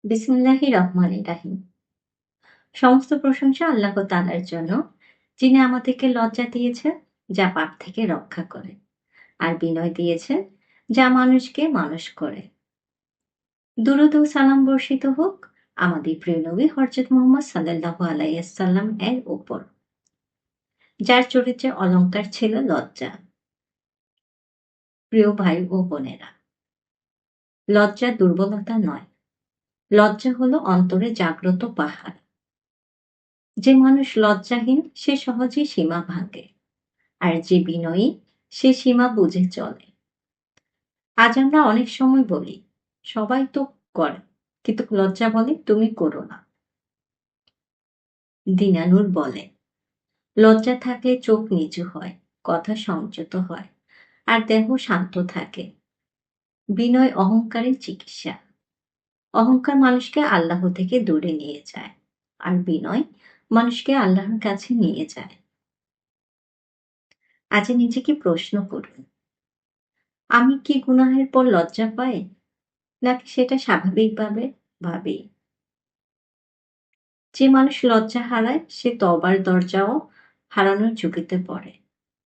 বিসমিল্লাহির রহমানির রাহিম। সমস্ত প্রশংসা আল্লাহ তাআলার জন্য, যিনি আমাদেরকে লজ্জা দিয়েছেন, যা পাপ থেকে রক্ষা করে, আর বিনয় দিয়েছেন, যা মানুষকে মানুষ করে। দুরূদ ও সালাম বর্ষিত হোক আমাদের প্রিয় নবী হযরত মুহাম্মদ সাল্লাল্লাহু আলাইহি ওয়াসাল্লাম এর উপর, যার চরিত্রের অলংকার ছিল লজ্জা। প্রিয় ভাই ও বোনেরা, লজ্জা দুর্বলতা নয়, লজ্জা হলো অন্তরে জাগ্রত পাহাড়। যে মানুষ লজ্জাহীন সে সহজেই সীমা ভাঙে, আর যে বিনয়ী সে সীমা বুঝে চলে। আজ আমরা অনেক সময় বলি, সবাই তো করে, কিন্তু লজ্জা বলে তুমি করো না। দীনানুর বলে, লজ্জা থাকলে চোখ নিচু হয়, কথা সংযত হয়, আর দেহ শান্ত থাকে। বিনয় অহংকারের চিকিৎসা। অহংকার মানুষকে আল্লাহ থেকে দূরে নিয়ে যায়, আর বিনয় মানুষকে আল্লাহর কাছে নিয়ে যায়। আজ নিজেকে প্রশ্ন করুন, আমি কি গুনাহের পর লজ্জা পাই, নাকি সেটা স্বাভাবিকভাবে ভাবি? যে মানুষ লজ্জা হারায় সে তওবার দরজাও হারানোর ঝুঁকিতে পড়ে।